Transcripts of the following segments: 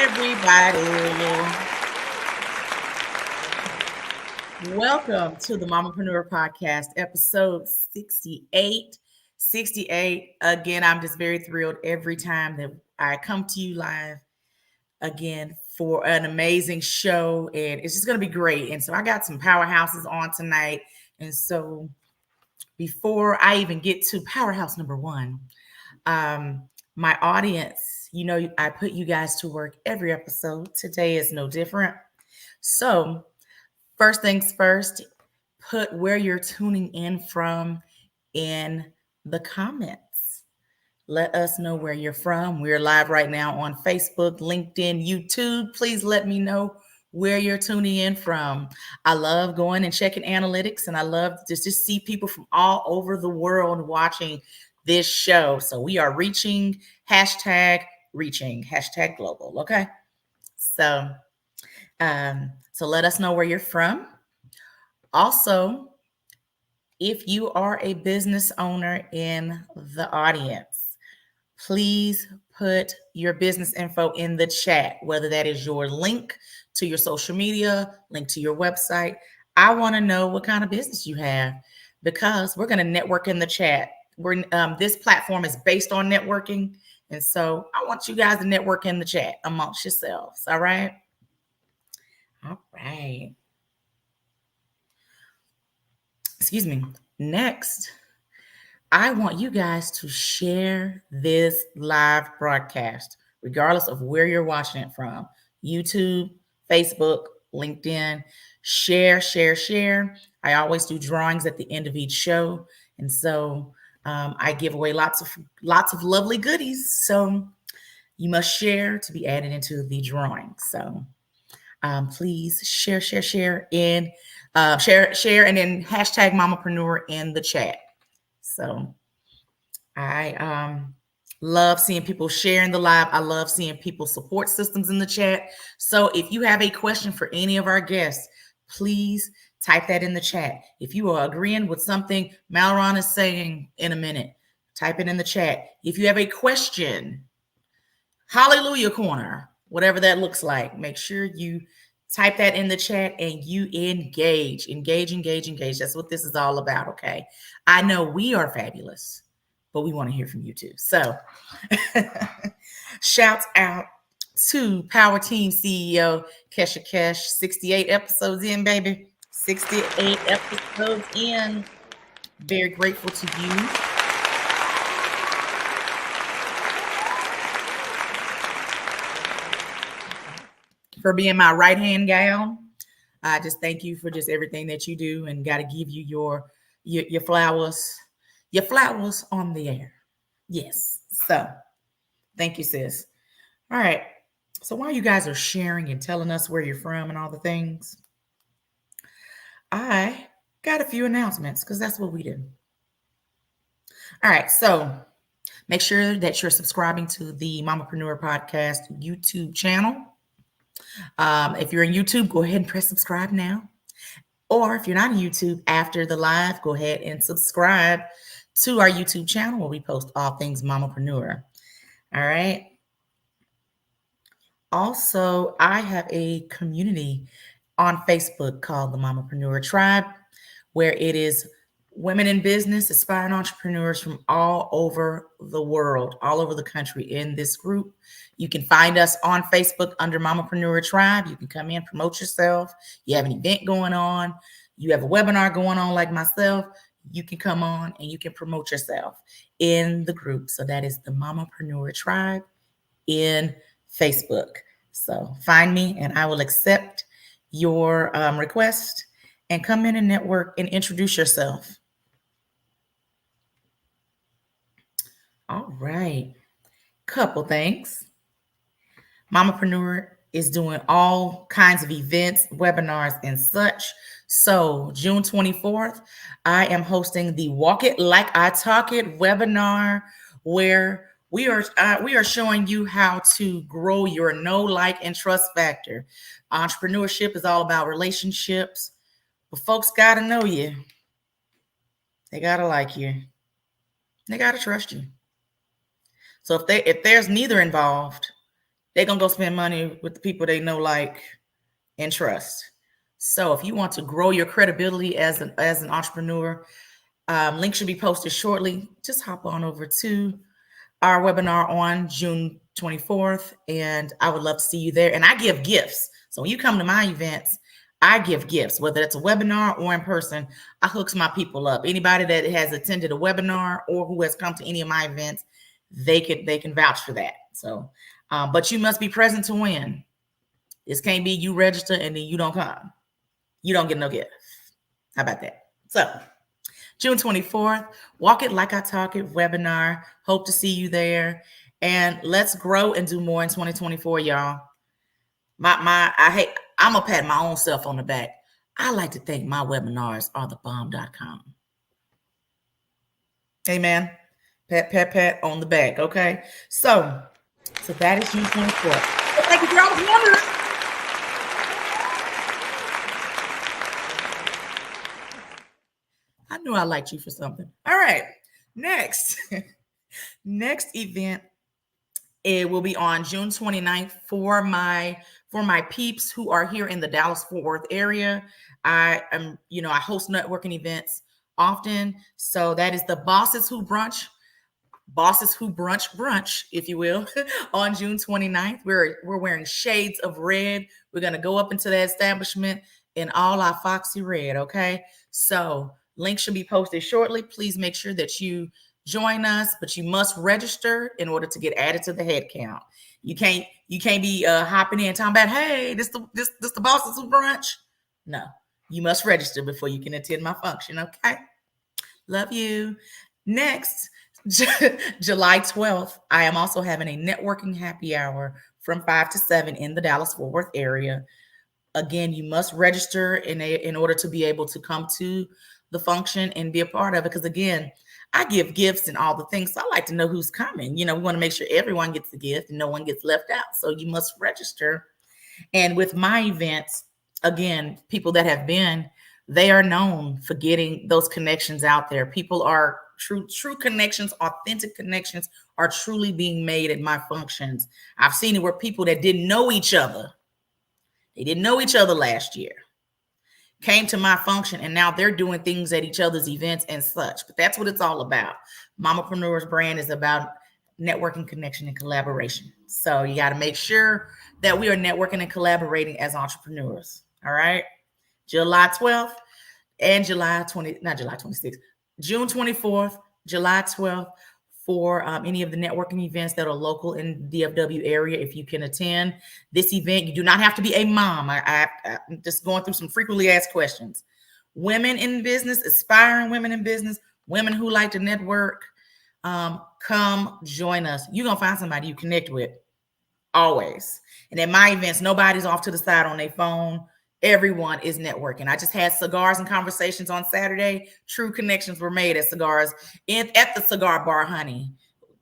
everybody. Welcome to the Mamapreneur Podcast, episode 68. 68. Again, I'm just very thrilled every time that I come to you live again for an amazing show, and it's just going to be great. And so I got some powerhouses on tonight. And so before I even get to powerhouse number one, my audience, I put you guys to work every episode. Today is no different. So, first things first, put where you're tuning in from in the comments. Let us know where you're from. We're live right now on Facebook, LinkedIn, YouTube. Please let me know where you're tuning in from. I love going and checking analytics, and I love to just see people from all over the world watching this show. So we are reaching, hashtag global. Okay. So, so let us know where you're from. Also, if you are a business owner in the audience, please put your business info in the chat, whether that is your link to your social media, link to your website. I want to know what kind of business you have because we're going to network in the chat. This platform is based on networking. And so I want you guys to network in the chat amongst yourselves. All right. All right. Excuse me. Next, I want you guys to share this live broadcast, regardless of where you're watching it from. YouTube, Facebook, LinkedIn. Share, share, share. I always do drawings at the end of each show. And so I give away lots of lovely goodies. So you must share to be added into the drawing. So please share, and share, and then hashtag Mamapreneur in the chat. So I love seeing people sharing the live. I love seeing people support systems in the chat. So if you have a question for any of our guests, please type that in the chat. If you are agreeing with something Malron is saying in a minute, type it in the chat. If you have a question, hallelujah corner, whatever that looks like, make sure you type that in the chat and you engage. That's what this is all about. Okay. I know we are fabulous, but we want to hear from you too. So shouts out to Power Team CEO Kesha Kesh. 68 episodes in, baby. 68 episodes in. Very grateful to you. For being my right-hand gal. I just thank you for just everything that you do, and got to give you your flowers on the air. Yes. So thank you, sis. All right. So while you guys are sharing and telling us where you're from and all the things, I got a few announcements because that's what we do. All right. So make sure that you're subscribing to the Mamapreneur Podcast YouTube channel. If you're in YouTube, go ahead and press subscribe now. Or if you're not on YouTube after the live, go ahead and subscribe to our YouTube channel where we post all things Mamapreneur. All right. Also, I have a community on Facebook called the Mamapreneur Tribe, where it is women in business, aspiring entrepreneurs from all over the world, all over the country in this group. You can find us on Facebook under Mamapreneur Tribe. You can come in, promote yourself. You have an event going on. You have a webinar going on like myself. You can come on and you can promote yourself in the group. So that is the Mamapreneur Tribe in Facebook. So find me and I will accept your request and come in and network and introduce yourself. All right. Couple things. Mamapreneur is doing all kinds of events, webinars, and such. So June 24th, I am hosting the Walk It Like I Talk It webinar, where we are showing you how to grow your know, like, and trust factor. Entrepreneurship is all about relationships, but folks got to know you. They got to like you. They got to trust you. So if there's neither involved, they're going to go spend money with the people they know, like, and trust. So if you want to grow your credibility as an entrepreneur, link should be posted shortly. Just hop on over to our webinar on June 24th, and I would love to see you there. And I give gifts. So when you come to my events, I give gifts, whether it's a webinar or in person. I hooks my people up. Anybody that has attended a webinar or who has come to any of my events, they can vouch for that. So, but you must be present to win. This can't be you register and then you don't come. You don't get no gift. How about that? So June 24th, Walk It Like I Talk It webinar. Hope to see you there. And let's grow and do more in 2024, y'all. I'm gonna pat my own self on the back. I like to think my webinars are the bomb.com. Amen. Pat, pat, pat on the back. Okay. So that is June 24th. Thank you, girl. I knew I liked you for something. All right. Next event, it will be on June 29th for my peeps who are here in the Dallas-Fort Worth area. I host networking events often. So that is the Bosses Who Brunch, if you will, on June 29th. We're wearing shades of red. We're going to go up into the establishment in all our foxy red, okay? So link should be posted shortly. Please make sure that you join us, but you must register in order to get added to the head count. You can't be hopping in talking about, hey, this the Bosses Who Brunch. No, you must register before you can attend my function, okay? Love you. Next, July 12th, I am also having a networking happy hour from 5 to 7 in the Dallas-Fort Worth area. Again, you must register in order to be able to come to the function and be a part of it. Because again, I give gifts and all the things. So I like to know who's coming. We want to make sure everyone gets the gift and no one gets left out. So you must register. And with my events, again, people that have been, they are known for getting those connections out there. People are true connections, authentic connections are truly being made at my functions. I've seen it where people that didn't know each other, they didn't know each other last year, came to my function, and now they're doing things at each other's events and such. But that's what it's all about. Mamapreneur's brand is about networking, connection, and collaboration. So you got to make sure that we are networking and collaborating as entrepreneurs. All right. July 12th and June 24th, July 12th, for any of the networking events that are local in the DFW area. If you can attend this event, you do not have to be a mom. I'm just going through some frequently asked questions. Women in business, aspiring women in business, women who like to network, come join us. You're going to find somebody you connect with always. And at my events, nobody's off to the side on their phone. Everyone is networking. I just had cigars and conversations on Saturday. True connections were made at cigars at the cigar bar, honey.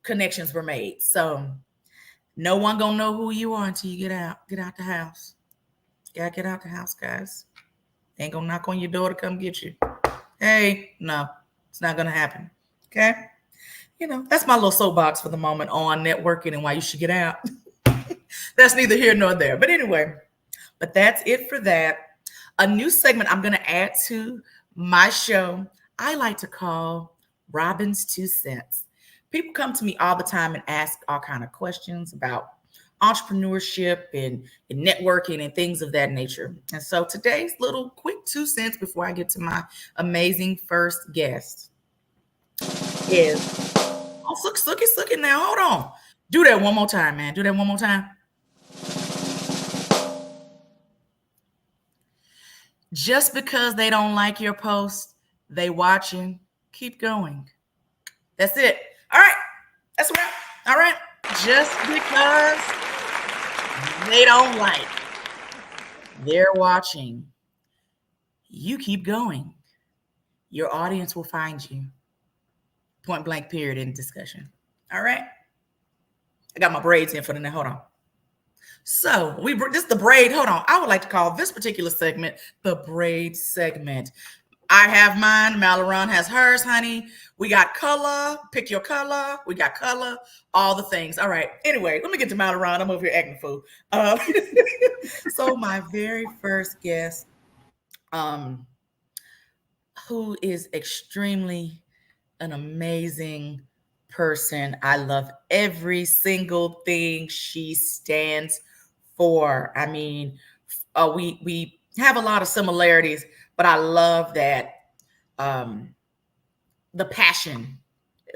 Connections were made. So no one gonna know who you are until you get out the house. You gotta get out the house, guys. They ain't gonna knock on your door to come get you. Hey, no, it's not gonna happen. Okay. That's my little soapbox for the moment on networking and why you should get out. That's neither here nor there. But anyway, that's it for that. A new segment I'm going to add to my show, I like to call Robin's 2 Cents. People come to me all the time and ask all kind of questions about entrepreneurship and networking and things of that nature. And so today's little quick 2 cents before I get to my amazing first guest is, look it now. Hold on. Do that one more time, man. Do that one more time. Just because they don't like your post, they watching, keep going. That's it. All right. That's right. All right. Just because they don't like, they're watching, you keep going. Your audience will find you. Point blank period in discussion. All right. I got my braids in for the night. Hold on. So this is the braid. Hold on. I would like to call this particular segment the braid segment. I have mine. Malaron has hers, honey. We got color. Pick your color. We got color. All the things. All right. Anyway, let me get to Malaron. I'm over here acting a fool. Uh, so my very first guest, um, who is extremely an amazing person. I love every single thing she stands for. I mean, we have a lot of similarities, but I love that um, the passion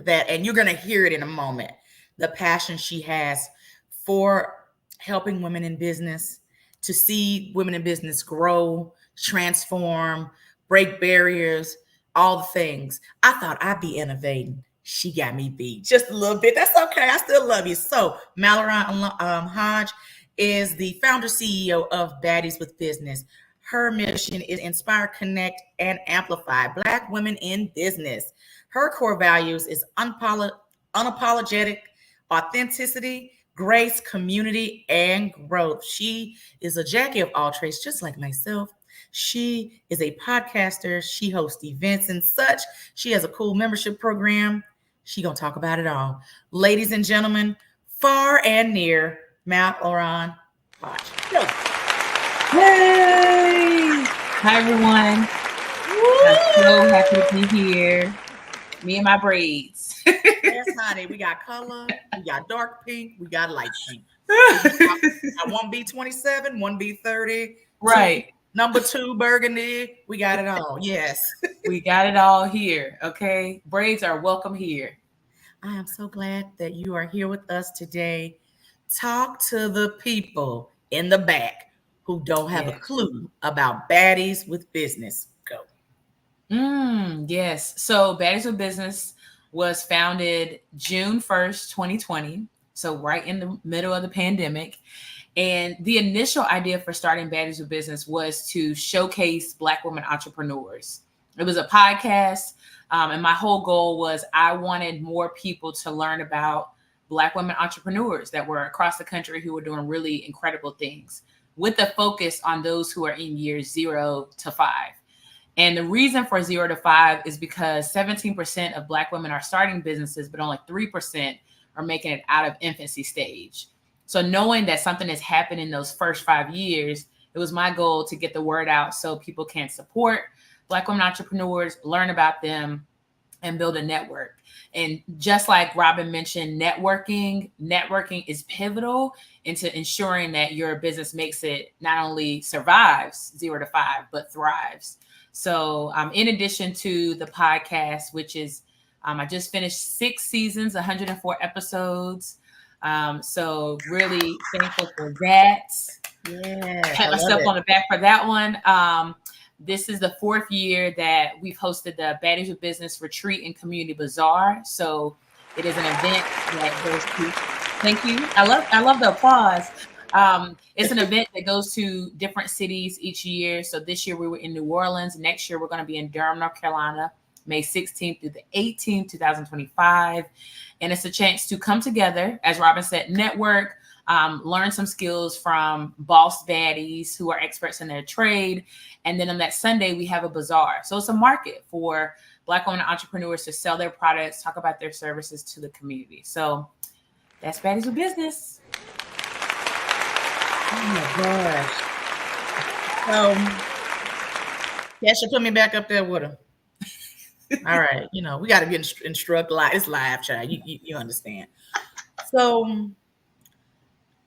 that, and you're going to hear it in a moment, the passion she has for helping women in business, to see women in business grow, transform, break barriers, all the things. I thought I'd be innovating. She got me beat just a little bit. That's okay. I still love you. So Mallory Hodge is the founder CEO of Baddies with Business. Her mission is inspire, connect, and amplify Black women in business. Her core values is unapologetic authenticity, grace, community, and growth. She is a Jackie of all trades, just like myself. She is a podcaster. She hosts events and such. She has a cool membership program. She gonna talk about it all. Ladies and gentlemen, far and near, Mount Oron. Watch. Go. Hey! Hi, everyone. I'm so happy to be here. Me and my braids. Yes, honey. We got color. We got dark pink. We got light pink. I one B27, one B30. Right. Number 2 burgundy. We got it all. Yes. We got it all here. Okay. Braids are welcome here. I am so glad that you are here with us today. Talk to the people in the back who don't have a clue about Baddies with Business. Go. Yes. So Baddies with Business was founded June 1st, 2020. So right in the middle of the pandemic. And the initial idea for starting Baddies with Business was to showcase Black women entrepreneurs. It was a podcast. And my whole goal was I wanted more people to learn about Black women entrepreneurs that were across the country who were doing really incredible things, with a focus on those who are in years 0 to 5. And the reason for 0 to 5 is because 17% of Black women are starting businesses, but only 3% are making it out of infancy stage. So knowing that something has happened in those first 5 years, it was my goal to get the word out so people can support Black women entrepreneurs, learn about them, and build a network. And just like Robin mentioned, networking is pivotal into ensuring that your business makes it not only survives 0 to 5, but thrives. So in addition to the podcast, which is, I just finished 6 seasons, 104 episodes. So really thankful for that. Yeah. Pat myself on the back for that one. This is the 4th year that we've hosted the Baddies with Business Retreat and Community Bazaar. So it is an event that goes to, thank you. I love the applause. It's an event that goes to different cities each year. So this year we were in New Orleans. Next year we're going to be in Durham, North Carolina, May 16th through the 18th, 2025. And it's a chance to come together, as Robin said, network, learn some skills from boss baddies who are experts in their trade. And then on that Sunday, we have a bazaar. So it's a market for Black women entrepreneurs to sell their products, talk about their services to the community. So that's Baddies with Business. Oh my gosh. Kesha, put me back up there with her. All right. You know, we got to be instruct live. It's live, child. You understand. So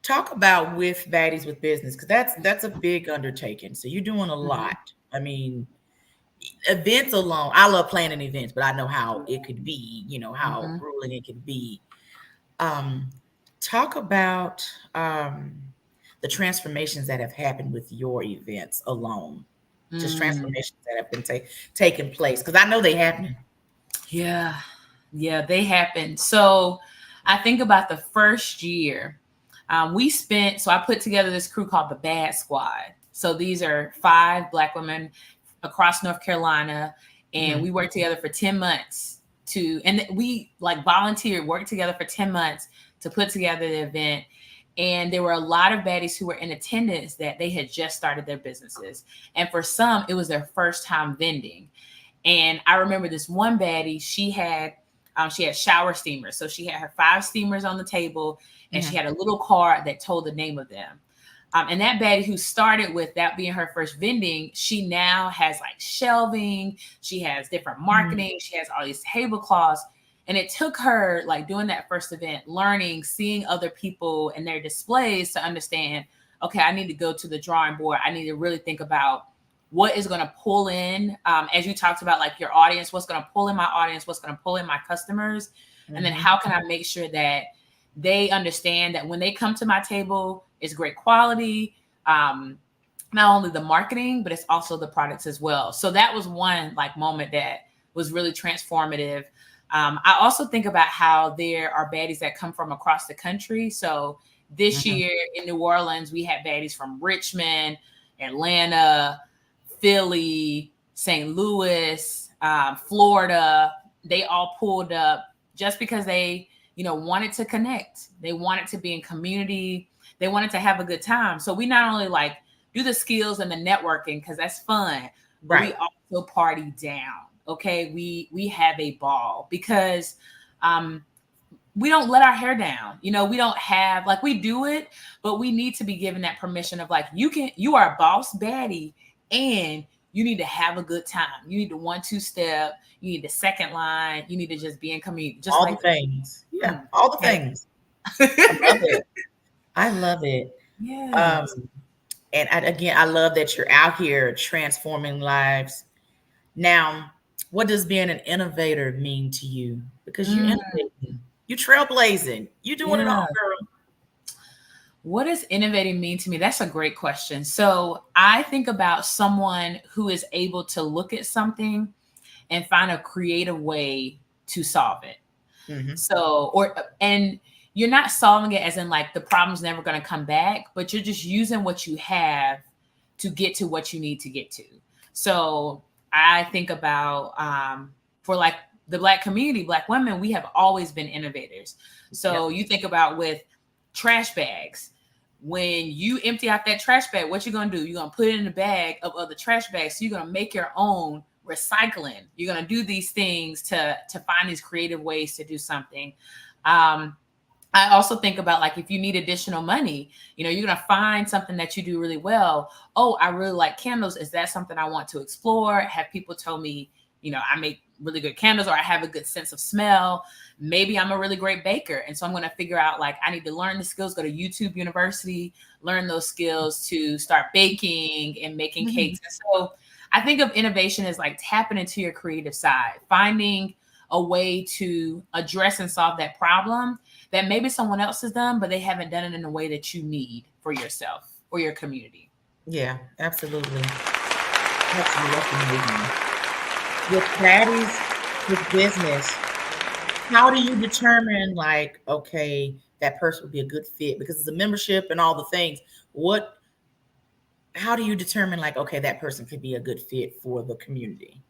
talk about with Baddies with Business, because that's a big undertaking. So you're doing a lot. I mean, events alone, I love planning events, but I know how it could be, you know, how grueling it could be. Talk about the transformations that have happened with your events alone. Just transformations that have been taking place, because I know they happen. Yeah, they happen. So I think about the first year. I put together this crew called the Bad Squad. So these are 5 Black women across North Carolina, and we worked together for 10 months and we like volunteered, worked together for 10 months to put together the event. And there were a lot of baddies who were in attendance that they had just started their businesses. And for some, it was their first time vending. And I remember this one baddie, she had shower steamers. So she had her 5 steamers on the table, and she had a little card that told the name of them. And that baddie who started with that being her first vending, she now has like shelving. She has different marketing. She has all these tablecloths. And it took her like doing that first event, learning, seeing other people and their displays to understand, okay, I need to go to the drawing board. I need to really think about what is going to pull in, as you talked about, like your audience, what's going to pull in my audience, what's going to pull in my customers. And then how can I make sure that they understand that when they come to my table, it's great quality, not only the marketing, but it's also the products as well. So that was one like moment that was really transformative. I also think about how there are baddies that come from across the country. So this year in New Orleans, we had baddies from Richmond, Atlanta, Philly, St. Louis, Florida. They all pulled up just because they, wanted to connect. They wanted to be in community. They wanted to have a good time. So we not only like do the skills and the networking because that's fun, but we also party down. Okay, we have a ball because we don't let our hair down. We don't have like, we do it, but we need to be given that permission of like, you are a boss baddie and you need to have a good time. You need the 1-2 step. You need the second line. You need to just be in community. Just all like the things. Yeah, all the things. I love it. I love it. Yeah. And again, I love that you're out here transforming lives. Now, what does being an innovator mean to you? Because you're innovating, you're trailblazing, you're doing it all, Yeah. girl. What does innovating mean to me? That's a great question. So I think about someone who is able to look at something and find a creative way to solve it. So, and you're not solving it as in like the problem's never going to come back, but you're just using what you have to get to what you need to get to. So I think about, for like the Black community, Black women, we have always been innovators. So you think about with trash bags. When you empty out that trash bag, what you're going to do? You're going to put it in a bag of other trash bags. So you're going to make your own recycling. You're going to do these things to find these creative ways to do something. I also think about like, if you need additional money, you're going to find something that you do really well. Oh, I really like candles. Is that something I want to explore? Have people tell me, I make really good candles, or I have a good sense of smell. Maybe I'm a really great baker. And so I'm going to figure out like, I need to learn the skills, go to YouTube University, learn those skills to start baking and making cakes. And so I think of innovation as like tapping into your creative side, finding a way to address and solve that problem that maybe someone else has done, but they haven't done it in a way that you need for yourself or your community. Yeah, absolutely. Absolutely. With baddies, with business, how do you determine like, okay, that person would be a good fit because it's a membership and all the things? How do you determine like, okay, that person could be a good fit for the community?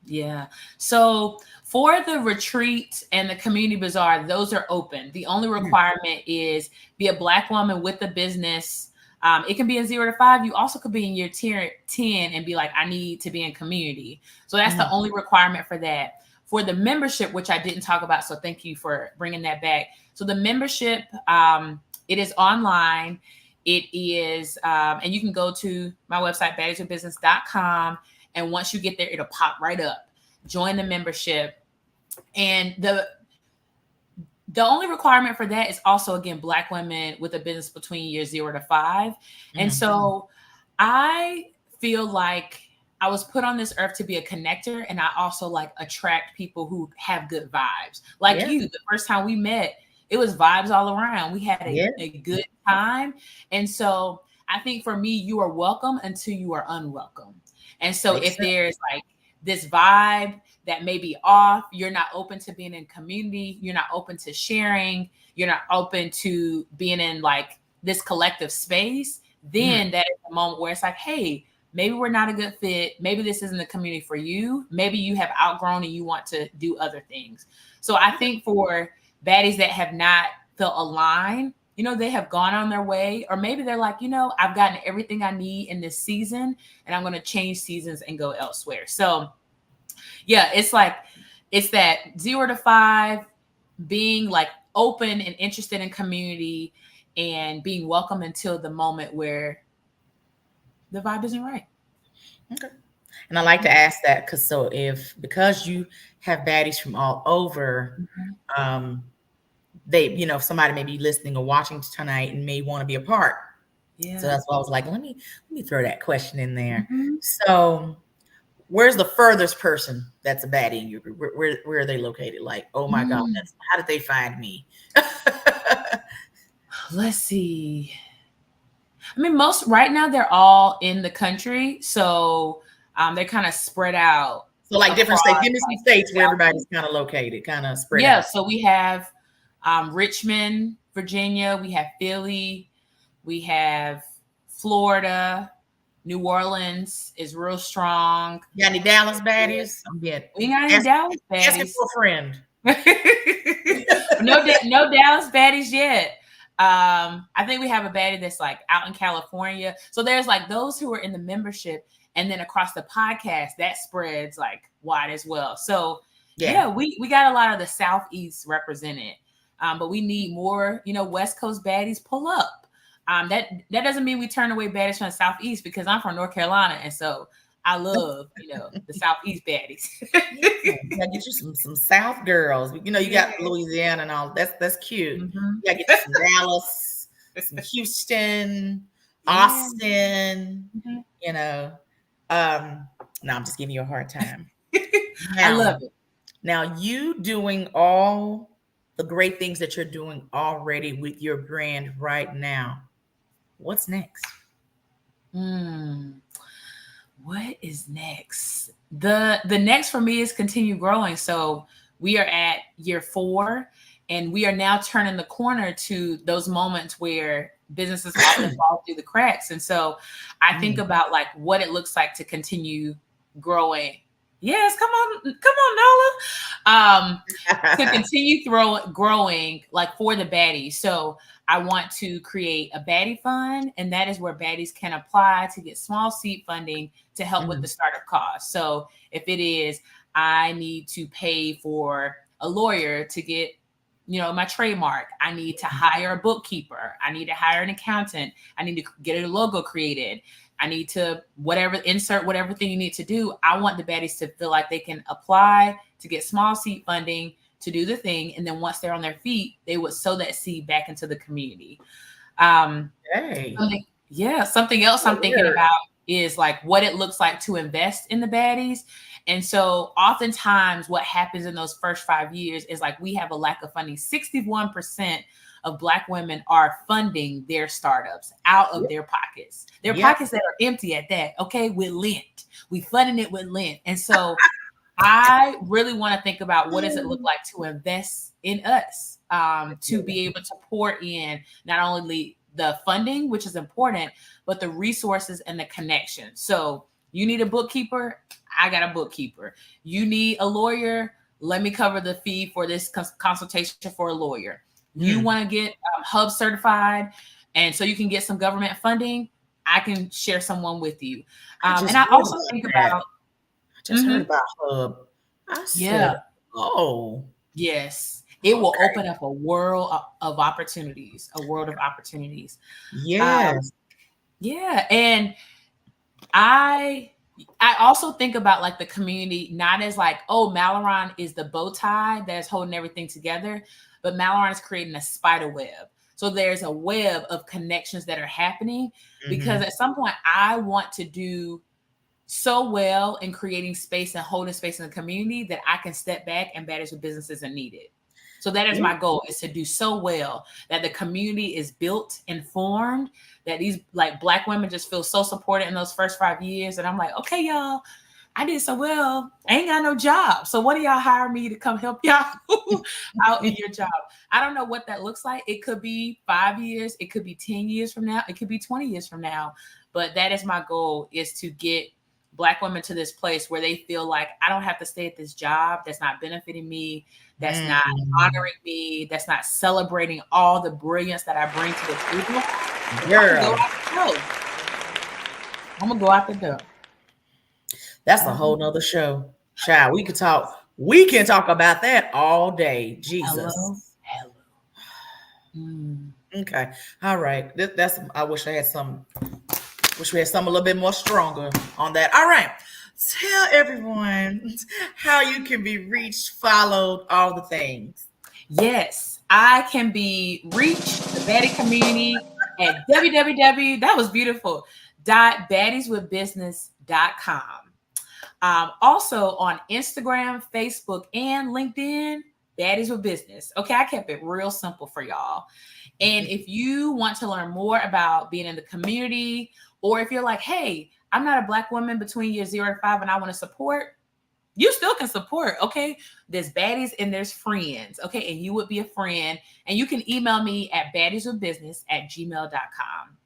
Yeah. So for the retreat and the community bazaar, those are open. The only requirement is be a Black woman with a business. It can be in 0 to 5. You also could be in year 10 and be like, I need to be in community. So that's the only requirement for that. For the membership, which I didn't talk about, so thank you for bringing that back. So the membership, it is online. It is, and you can go to my website, baddieswithbusiness.com. And once you get there, it'll pop right up. Join the membership. And the only requirement for that is also, again, Black women with a business between years 0 to 5. And so I feel like I was put on this earth to be a connector, and I also like attract people who have good vibes. Like you, the first time we met, it was vibes all around. We had a good time. And so I think for me, you are welcome until you are unwelcome. And so if there's like this vibe that may be off, you're not open to being in community, you're not open to sharing, you're not open to being in like this collective space, then that is the moment where it's like, hey, maybe we're not a good fit. Maybe this isn't the community for you. Maybe you have outgrown and you want to do other things. So I think for baddies that have not felt aligned, they have gone on their way, or maybe they're like, I've gotten everything I need in this season and I'm going to change seasons and go elsewhere. So yeah, it's like, it's that 0 to 5, being like open and interested in community and being welcome until the moment where the vibe isn't right. Okay. And I like to ask that because you have baddies from all over, Mhm. um, if somebody may be listening or watching tonight and may want to be a part. So Yeah. that's why I was like, let me throw that question in there. Mhm. So where's the furthest person that's a baddie in your group? Where are they located? Like, oh my God, Mm. how did they find me? Let's see. I mean, most right now they're all in the country, so they're kind of spread out So like different across states. Give me some like states where everybody's Southeast. kind of located, kind of spread Yeah, out. so we have Richmond, Virginia. We have Philly. We have Florida. New Orleans is real strong. You got any Dallas baddies? I'm getting We ain't got any ask, Dallas asking baddies. for a friend. No Dallas baddies yet. I think we have a baddie that's like out in California. So there's like those who are in the membership, and then across the podcast that spreads like wide as well. So Yeah. yeah, we got a lot of the Southeast represented, but we need more. West Coast baddies pull up. That doesn't mean we turn away baddies from the Southeast, because I'm from North Carolina, and so I love the Southeast baddies. Yeah, you gotta get you some South girls. You Yeah. got Louisiana and all. That's cute. Mhm. You gotta get you some Dallas, some Houston, Yeah. Austin. Mhm. You know, um, no, I'm just giving you a hard time. I love Now, it. now you doing all the great things that you're doing already with your brand right now. What's next? Mm, what is next? The next for me is continue growing. So we are at year 4, and we are now turning the corner to those moments where businesses often fall through the cracks. And so I think Mm. about like what it looks like to continue growing. Yes, come on, Nola. To continue growing like for the baddies. So I want to create a baddie fund, and that is where baddies can apply to get small seed funding to help with the Mhm. startup costs. So if it is, I need to pay for a lawyer to get, my trademark. I need to hire a bookkeeper. I need to hire an accountant. I need to get a logo created. I need to insert whatever thing you need to do. I want the baddies to feel like they can apply to get small seed funding to do the thing. And then once they're on their feet, they would sow that seed back into the community. Um, Hey, something else good I'm thinking word. about is like what it looks like to invest in the baddies. And so oftentimes what happens in those first 5 years is like we have a lack of funding. 61% of Black women are funding their startups out of Yep. their Yep. pockets that are empty at that. Okay, with lint. We funding it with lint. And so I really want to think about what does it look like to invest in us, to be able to pour in not only the funding, which is important, but the resources and the connection. So you need a bookkeeper, I got a bookkeeper. You need a lawyer, let me cover the fee for this consultation for a lawyer. You Mm. want to get Hub certified, and so you can get some government funding, I can share someone with you. I just And I heard also about think that. about, I just heard mhm, about Hub. I said, yeah. oh, Yes, it will okay. open up a world of opportunities, a world of opportunities. Um, Yes. yeah, and I I also think about like the community not as like, oh, Malaron is the bow tie that's holding everything together, but Malaron is creating a spider web. So there's a web of connections that are happening, because Hmm. at some point I want to do so well in creating space and holding space in the community that I can step back and manage the businesses are needed. So that is Yeah. my goal, is to do so well that the community is built and formed, that these like Black women just feel so supported in those first 5 years. And I'm like, okay, y'all, I did so well. I ain't got no job. So what do y'all hire me to come help y'all out in your job? I don't know what that looks like. It could be 5 years. It could be 10 years from now. It could be 20 years from now. But that is my goal, is to get Black women to this place where they feel like I don't have to stay at this job that's not benefiting me, that's not Mm, honoring me, that's not celebrating all the brilliance that I bring to the table. I'm gonna go girl, out the door. I'm gonna go out the door. that's a whole nother show. Child, we can talk about that all day. Jesus. Hello, hello. Mm. Okay. All right. That's I wish we had some a little bit more stronger on that. All right. Tell everyone how you can be reached, followed, all the things. Yes, I can be reached the baddie community at www. That was beautiful. .baddieswithbusiness.com. Also on Instagram, Facebook, and LinkedIn, Baddies with Business. Okay, I kept it real simple for y'all. And if you want to learn more about being in the community, or if you're like, hey, I'm not a Black woman between years 0 and 5 and I want to support, you still can support. Okay, there's baddies and there's friends. Okay, and you would be a friend, and you can email me at baddieswithbusiness@gmail.com.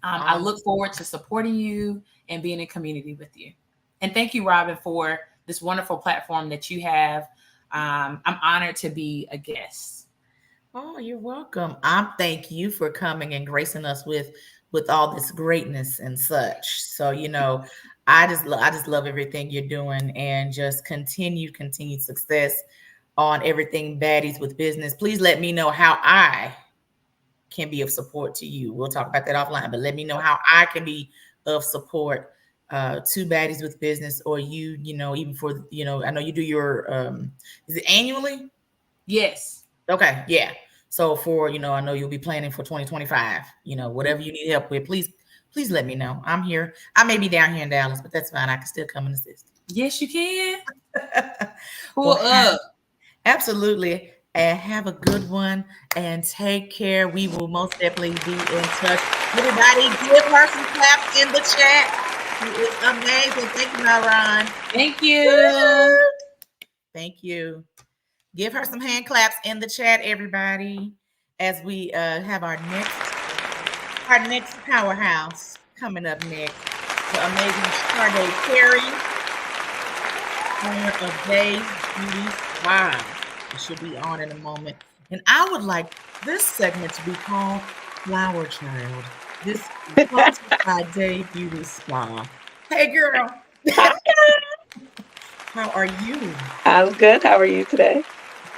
I look forward to supporting you and being in community with you. And thank you, Robin, for this wonderful platform that you have. I'm honored to be a guest. Oh, you're welcome. I thank you for coming and gracing us with all this greatness and such. So, I just love everything you're doing, and just continued success on everything Baddies with Business. Please let me know how I can be of support to you. We'll talk about that offline, but let me know how I can be of support to Baddies with Business, or even for, I know you do your, is it annually? Yes. Okay. Yeah. So for, I know you'll be planning for 2025, whatever you need help with, please let me know. I'm here. I may be down here in Dallas, but that's fine. I can still come and assist. Yes, you can. Well, Pull up. absolutely. And have a good one and take care. We will most definitely be in touch. Everybody, give her some claps in the chat. She is amazing. Thank you, Myron. Thank you. Thank you. Give her some hand claps in the chat, everybody, as we have our next powerhouse coming up next. The amazing Sade Perry, owner of Day Beauty Spa. It should be on in a moment. And I would like this segment to be called Flower Child. This is sponsored by Day Beauty Spa. Hey, girl. How are you? I'm good. How are you today?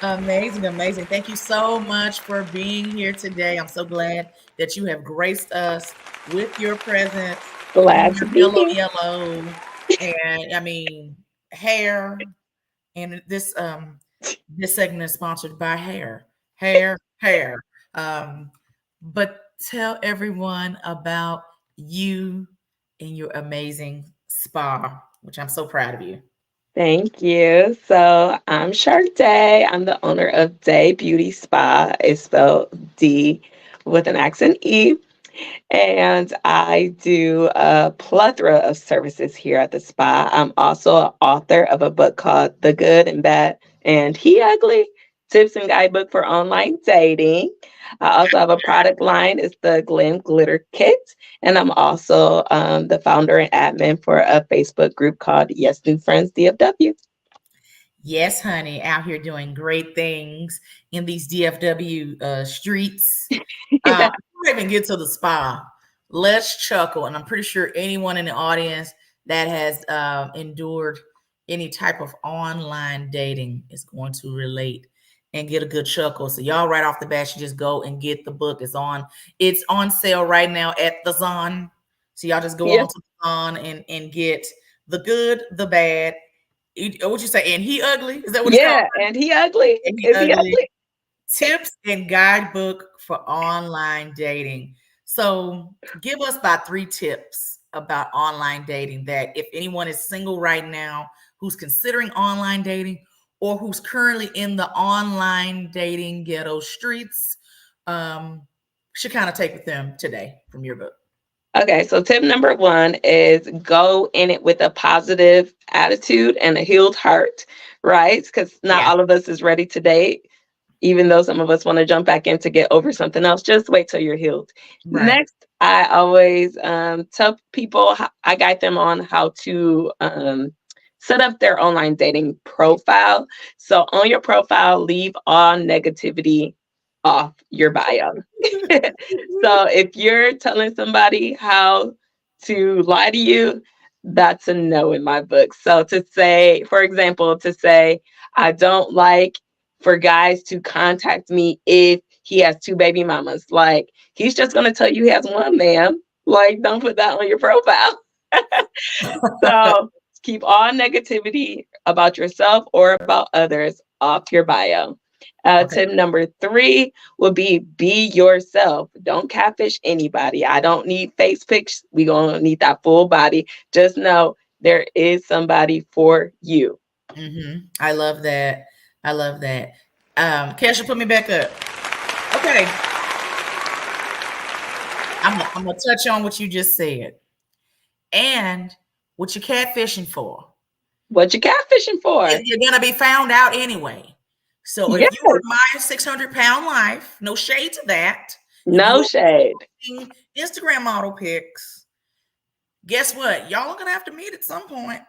Amazing, amazing. Thank you so much for being here today. I'm so glad that you have graced us with your presence in Glad to your be mellow here. yellow and hair. And this segment is sponsored by hair. Um, but tell everyone about you and your amazing spa, which I'm so proud of you. Thank you. So I'm Sharday. I'm the owner of Day Beauty Spa. It's spelled D with an accent E. And I do a plethora of services here at the spa. I'm also an author of a book called The Good and Bad and He Ugly Tips and Guidebook for Online Dating. I also have a product line. It's the Glam Glitter Kit. And I'm also the founder and admin for a Facebook group called Yes New Friends DFW. Yes, honey, out here doing great things in these DFW streets. Before I even get to the spa, let's chuckle. And I'm pretty sure anyone in the audience that has endured any type of online dating is going to relate and get a good chuckle. So y'all, right off the bat, should just go and get the book. It's on sale right now at the Zon. So y'all just go Yeah. on to the Zon and get the good, the bad. What you say? And he ugly? Is that what it's called? Yeah. And he ugly. And he Is he ugly. ugly? Tips and guidebook for online dating. So give us about 3 tips about online dating that if anyone is single right now, who's considering online dating, or who's currently in the online dating ghetto streets, should kind of take with them today from your book. Okay, so tip number one is go in it with a positive attitude and a healed heart, right? Because not Yeah. all of us is ready to date, even though some of us want to jump back in to get over something else. Just wait till you're healed. Right. Next I always tell people, I guide them on how to set up their online dating profile. So on your profile, leave all negativity off your bio. So if you're telling somebody how to lie to you, that's a no in my book. So to say, for example, to say, I don't like for guys to contact me if he has two baby mamas. Like, he's just going to tell you he has one, ma'am. Like, don't put that on your profile. So keep all negativity about yourself or about others off your bio. Okay. Tip number 3 would be yourself. Don't catfish anybody. I don't need face pics. We gonna need that full body. Just know there is somebody for you. I love that. I love that. Kesha, put me back up. Okay. I'm gonna touch on what you just said. And what you catfishing for? What you catfishing for? You're gonna be found out anyway. So if Yes, you are my 600-pound life, no shade to that. If no you're shade. posting Instagram model pics, guess what? Y'all are gonna have to meet at some point.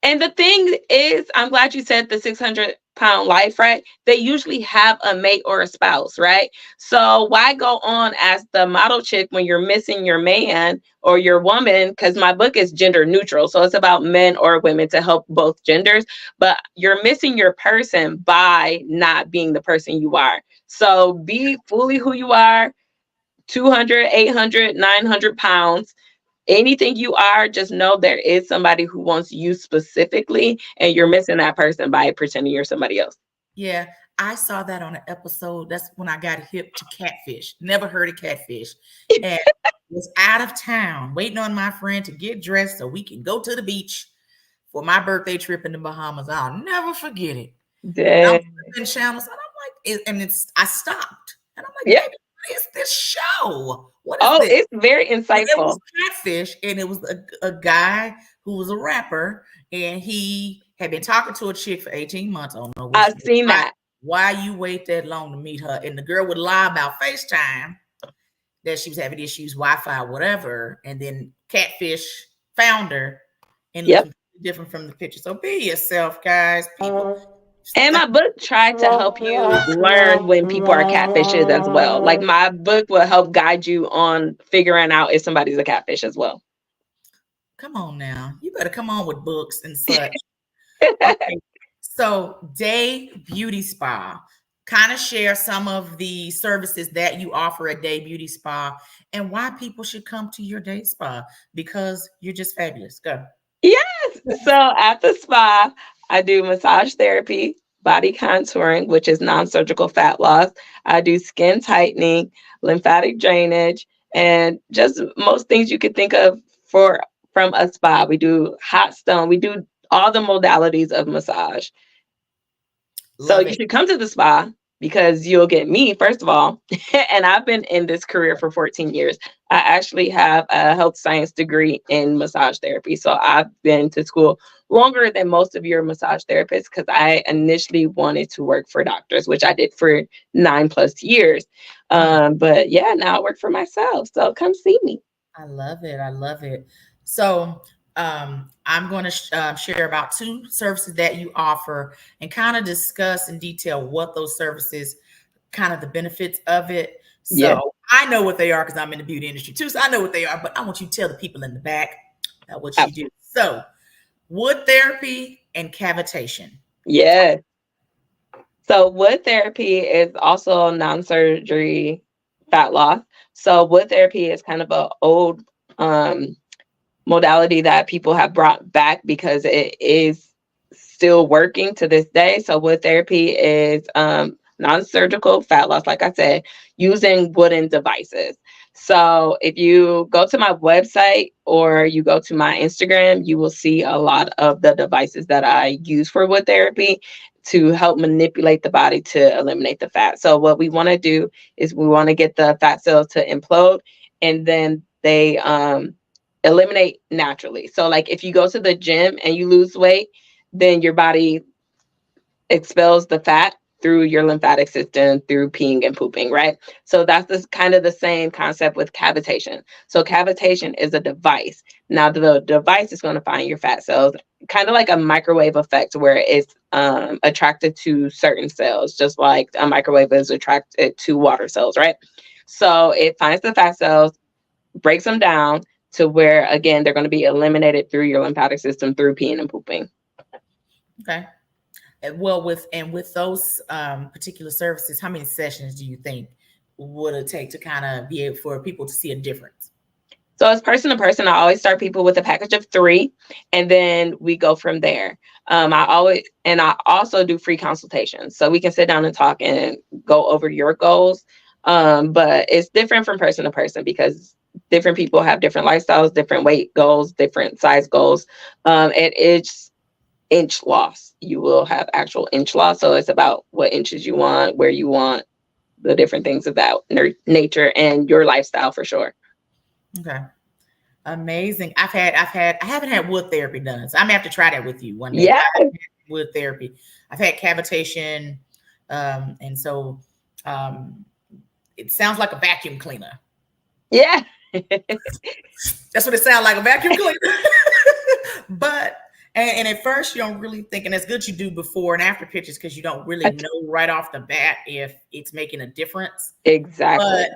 And the thing is, I'm glad you said the 600-pound life, right? They usually have a mate or a spouse, right? So why go on as the model chick when you're missing your man or your woman? Because my book is gender neutral. So it's about men or women to help both genders. But you're missing your person by not being the person you are. So be fully who you are, 200, 800, 900 pounds. Anything you are, just know there is somebody who wants you specifically, and you're missing that person by pretending you're somebody else. Yeah, I saw that on an episode. That's when I got hip to catfish. Never heard of catfish. And was out of town waiting on my friend to get dressed so we can go to the beach for my birthday trip in the Bahamas. I'll never forget it. And I'm Dang. flipping channels and I'm like, and it's I stopped. And I'm like, Yeah. baby, what is this show? What is Oh, this? it's very And it was insightful. catfish, and it was a guy who was a rapper, and he had been talking to a chick for 18 months. I don't know which I've seen that. why you wait that long to meet her. And the girl would lie about FaceTime that she was having issues, Wi-Fi, whatever. And then catfish found her and looked Yep. completely different from the picture. So be yourself, guys. People And my book tried to help you learn when people are catfishes as well. Like, my book will help guide you on figuring out if somebody's a catfish as well. come on now. You better come on with books and such. Okay. So, Day Beauty Spa, kind of share some of the services that you offer at Day Beauty Spa and why people should come to your day spa because you're just fabulous. Go. Yes. So at the spa, I do massage therapy, body contouring, which is non-surgical fat loss. I do skin tightening, lymphatic drainage, and just most things you could think of for from a spa. We do hot stone. We do all the modalities of massage. So Love you it. should come to the spa because you'll get me, first of all. And I've been in this career for 14 years. I actually have a health science degree in massage therapy. So I've been to school longer than most of your massage therapists because I initially wanted to work for doctors, which I did for 9+ years. But yeah, now I work for myself. So come see me. I love it. I love it. So, I'm going to share about two services that you offer and kind of discuss in detail what those services, kind of the benefits of it. Yeah. So, I know what they are because I'm in the beauty industry too. So, I know what they are, but I want you to tell the people in the back about what you do. Absolutely. So, wood therapy and cavitation. Yeah. So wood therapy is also non-surgery fat loss. So wood therapy is kind of a old um, modality that people have brought back because it is still working to this day. So wood therapy is non-surgical fat loss, like I said, using wooden devices. So if you go to my website or you go to my Instagram, you will see a lot of the devices that I use for wood therapy to help manipulate the body to eliminate the fat. So what we want to do is we want to get the fat cells to implode, and then they eliminate naturally. So like if you go to the gym and you lose weight, then your body expels the fat through your lymphatic system through peeing and pooping, right? So that's kind of the same concept with cavitation. So cavitation is a device. Now the device is going to find your fat cells, kind of like a microwave effect where it's attracted to certain cells, just like a microwave is attracted to water cells, right? So it finds the fat cells, breaks them down to where, again, they're going to be eliminated through your lymphatic system through peeing and pooping. Okay. Well, with those particular services, how many sessions do you think would it take to kind of be able for people to see a difference? So as person to person, I always start people with a package of 3, and then we go from there. I also do free consultations, so we can sit down and talk and go over your goals. But it's different from person to person because different people have different lifestyles, different weight goals, different size goals. And it's inch loss. You will have actual inch loss. So it's about what inches you want, where you want, the different things of that nature, and your lifestyle for sure. Okay. Amazing. I haven't had wood therapy done. So I'm gonna have to try that with you one day. Yeah. Wood therapy. I've had cavitation. And so it sounds like a vacuum cleaner. Yeah. That's what it sounds like, a vacuum cleaner. But and at first you don't really think, and it's good you do before and after pictures because you don't really know right off the bat if it's making a difference. Exactly. But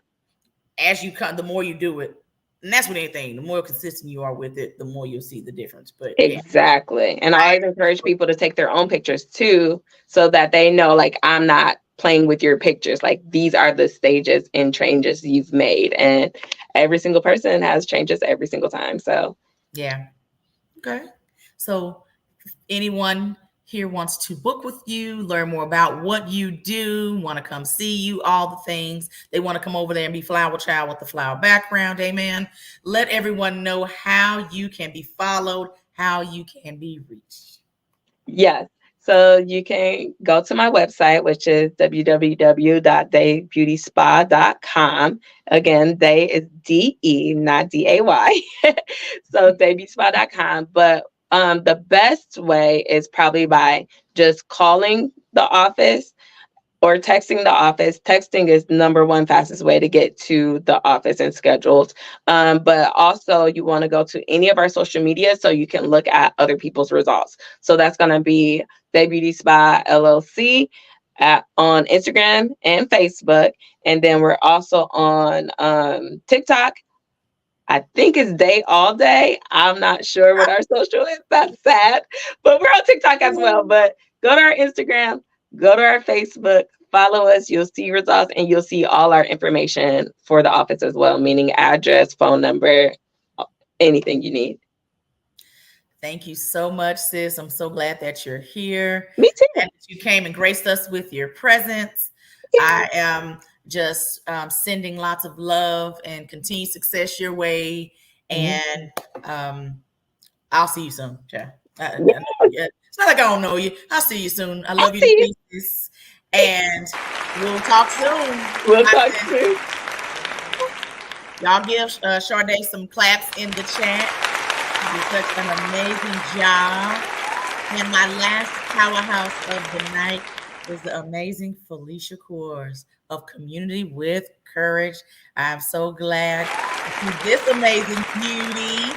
as you come, the more you do it, and that's with anything, the more consistent you are with it, the more you'll see the difference. But exactly. And I always encourage people to take their own pictures too, so that they know, like, I'm not playing with your pictures. Like, these are the stages and changes you've made. And every single person has changes every single time. So yeah. Okay. So anyone here wants to book with you, learn more about what you do, want to come see you, all the things, they want to come over there and be flower child with the flower background, amen. Let everyone know how you can be followed, how you can be reached. yes. So you can go to my website, which is www.daybeautyspa.com. Again, day is DE, not DAY. So daybeautyspa.com. But the best way is probably by just calling the office or texting the office. Texting is number one fastest way to get to the office and schedules. But also you want to go to any of our social media so you can look at other people's results. So that's going to be Day Beauty Spa LLC on Instagram and Facebook. And then we're also on TikTok. I think it's Day All Day. I'm not sure what our social is. That's sad. But we're on TikTok as well. But go to our Instagram, go to our Facebook, follow us. You'll see results and you'll see all our information for the office as well, meaning address, phone number, anything you need. Thank you so much, sis. I'm so glad that you're here. Me too. And that you came and graced us with your presence. Yeah. I am just sending lots of love and continued success your way. And I'll see you soon. Yeah. It's not like I don't know you. I'll see you soon. I love you to pieces. And we'll talk soon. We'll talk soon. Y'all give Sade some claps in the chat. You did such an amazing job. And my last powerhouse of the night is the amazing Felicia Coors of Community with Courage. I'm so glad to see this amazing beauty.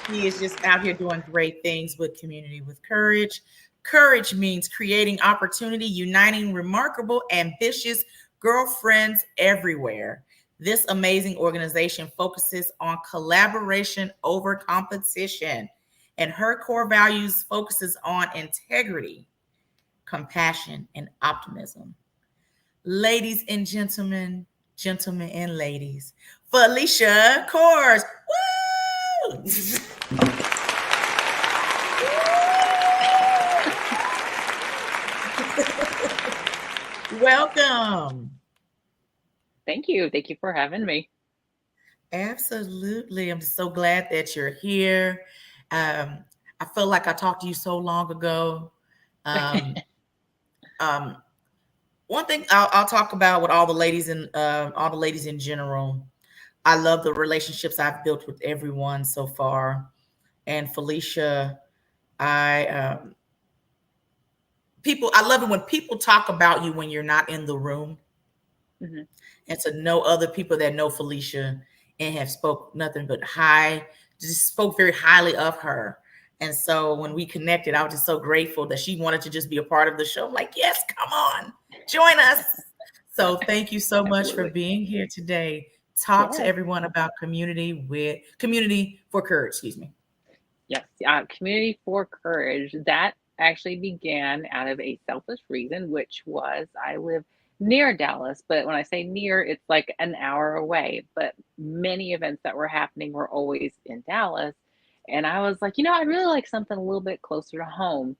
He is just out here doing great things with Community with Courage. Courage means creating opportunity, uniting remarkable, ambitious girlfriends everywhere. This amazing organization focuses on collaboration over competition, and her core values focuses on integrity, compassion, and optimism. Ladies and gentlemen, gentlemen and ladies, Felicia Coors. Woo! Welcome. Thank you. Thank you for having me. Absolutely. I'm just so glad that you're here. I feel like I talked to you so long ago. One thing I'll talk about with all the ladies in general. I love the relationships I've built with everyone so far. And Felicia, I I love it when people talk about you when you're not in the room, Mhm. and to know other people that know Felicia and have spoke nothing but high, just spoke very highly of her. And so when we connected, I was just so grateful that she wanted to just be a part of the show. I'm like, yes, come on, join us. So thank you so much for Absolutely. being here today. Talk to Yes. everyone about community for courage, excuse me. Yes. Community for Courage. That actually began out of a selfish reason, which was I live near Dallas. But when I say near, it's like an hour away. But many events that were happening were always in Dallas. And I was like, I'd really like something a little bit closer to home.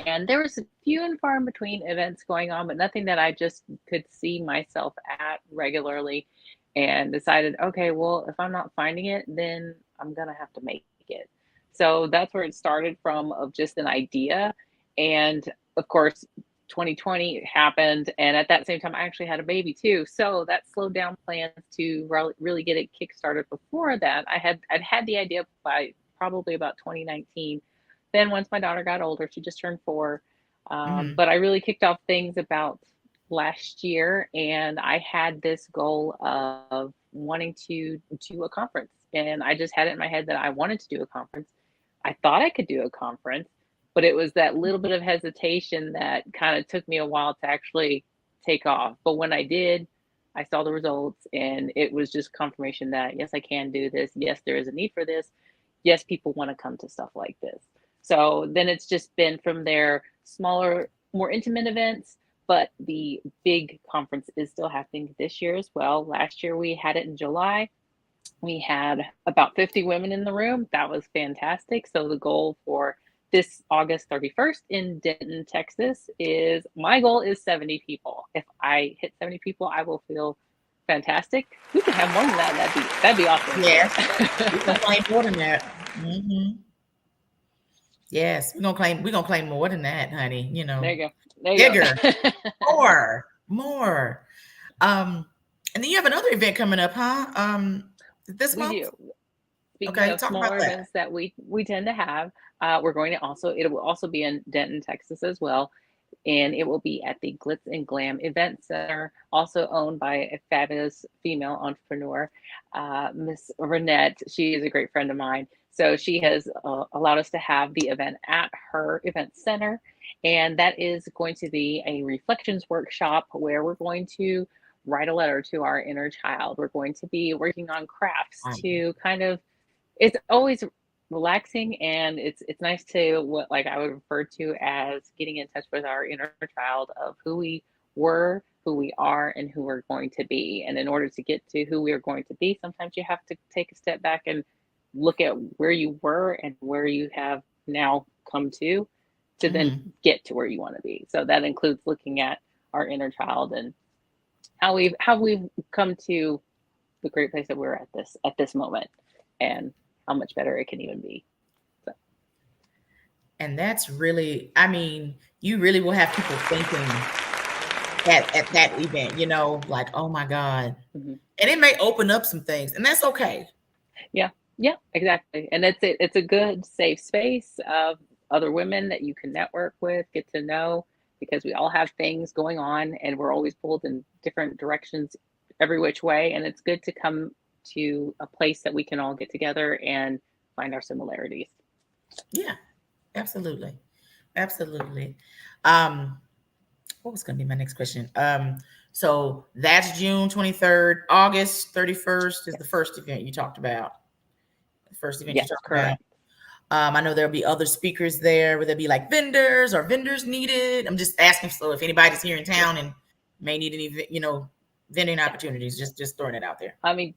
And there was a few and far in between events going on, but nothing that I just could see myself at regularly. And decided, okay, well, if I'm not finding it, then I'm gonna have to make it. So that's where it started from, of just an idea. And of course, 2020 happened, and at that same time, I actually had a baby too. So that slowed down plans to really get it kickstarted. Before that, I'd had the idea by probably about 2019. Then once my daughter got older, she just turned 4. Mhm. But I really kicked off things about last year, and I had this goal of wanting to do a conference. And I just had it in my head that I wanted to do a conference. I thought I could do a conference, but it was that little bit of hesitation that kind of took me a while to actually take off. But when I did, I saw the results, and it was just confirmation that yes, I can do this. Yes, there is a need for this. Yes, people want to come to stuff like this. So then it's just been from there, smaller, more intimate events, but the big conference is still happening this year as well. Last year we had it in July. We had about 50 women in the room. That was fantastic. So the goal for this August 31st in Denton, Texas is, my goal is 70 people. If I hit 70 people, I will feel fantastic. We can have more than that. That'd be awesome. Yes, we're gonna But claim more than that. Hmm. Yes, we're gonna claim more than that, honey. there you go. There you Bigger, go. more. Um, and then you have another event coming up, huh? This We month. do. Speaking Okay, of talk about smaller that. events that we tend to have, we're going to also, it will also be in Denton, Texas as well, and it will be at the Glitz and Glam Event Center, also owned by a fabulous female entrepreneur, Miss Renette. She is a great friend of mine, so she has allowed us to have the event at her event center, and that is going to be a reflections workshop where we're going to write a letter to our inner child. We're going to be working on crafts Um, to kind of, it's always relaxing, and it's nice to, what like I would refer to as getting in touch with our inner child of who we were, who we are, and who we're going to be. And in order to get to who we are going to be, sometimes you have to take a step back and look at where you were and where you have now come to then mhm. get to where you want to be. So that includes looking at our inner child and how we've come to the great place that we're at this moment, and how much better it can even be. So And that's really, I mean, you really will have people thinking at that event, like, oh my God. mhm. And it may open up some things, and that's okay. Yeah, yeah, exactly. And it's a good safe space of other women that you can network with, get to know, because we all have things going on and we're always pulled in different directions every which way. And it's good to come to a place that we can all get together and find our similarities. Yeah, absolutely. Absolutely. Um, what was going to be my next question? So that's June 23rd. August 31st is the Yes. first event you talked about. The first event you Yes, talked about. correct. I know there'll be other speakers there. Will there be like vendors or vendors needed? I'm just asking. So if anybody's here in Yeah. town and may need any, vending Yeah. opportunities, just throwing it out there. I mean,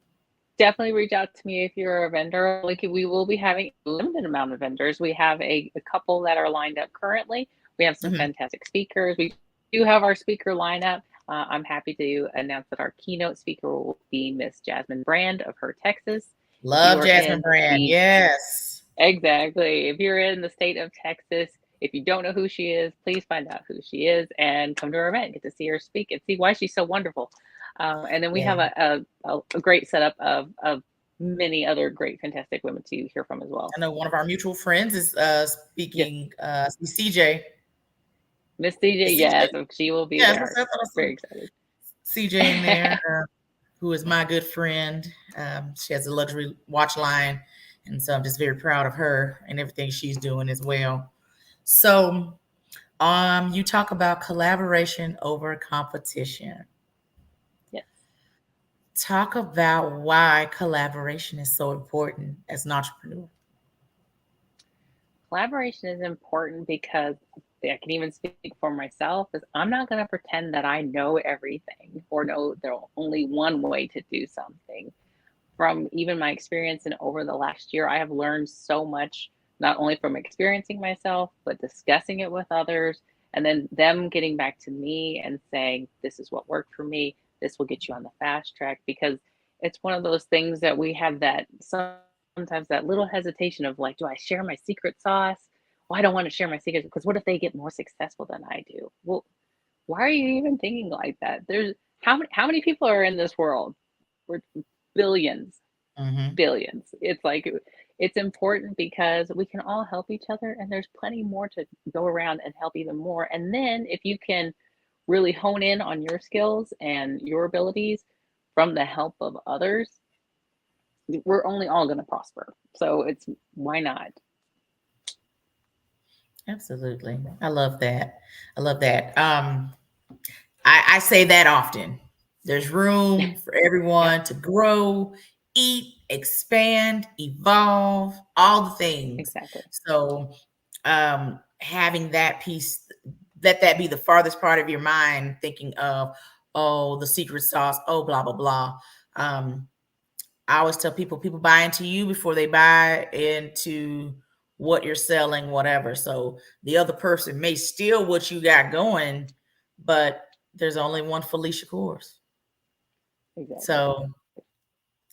definitely reach out to me if you're a vendor. Like, we will be having a limited amount of vendors. We have a couple that are lined up currently. We have some Mhm. fantastic speakers. We do have our speaker lineup. I'm happy to announce that our keynote speaker will be Miss Jasmine Brand of Her Texas. If you Love are Jasmine in Brand. the Yes. Exactly. If you're in the state of Texas, if you don't know who she is, please find out who she is and come to her event, get to see her speak and see why she's so wonderful. And then we Yeah. have a great setup of many other great, fantastic women to hear from as well. I know one of our mutual friends is Yes. speaking, CJ. Miss CJ, yes, CJ. she will be Yes, there. that's Very awesome. excited. CJ in there, who is my good friend. She has a luxury watch line, and so I'm just very proud of her and everything she's doing as well. So, you talk about collaboration over competition. Yes. Talk about why collaboration is so important as an entrepreneur. Collaboration is important because I can even speak for myself is I'm not going to pretend that I know everything or know there's only one way to do something. From even my experience and over the last year, I have learned so much, not only from experiencing myself, but discussing it with others, and then them getting back to me and saying, this is what worked for me. This will get you on the fast track. Because it's one of those things that we have that sometimes that little hesitation of like, do I share my secret sauce? Well, I don't want to share my secret because what if they get more successful than I do? Well, why are you even thinking like that? There's how many people are in this world? We're billions, Mm-hmm. billions. It's like it's important because we can all help each other, and there's plenty more to go around and help even more. And then if you can really hone in on your skills and your abilities from the help of others, we're only all going to prosper. So it's why not? Absolutely. I love that. I love that. I say that often. There's room for Yep, everyone to grow, eat, expand, evolve, all the things. exactly. So, having that piece, let that be the farthest part of your mind, thinking of, oh, the secret sauce, oh, blah, blah, blah. Um, I always tell people buy into you before they buy into what you're selling, whatever. So the other person may steal what you got going, but there's only one Felicia Course. Exactly. So,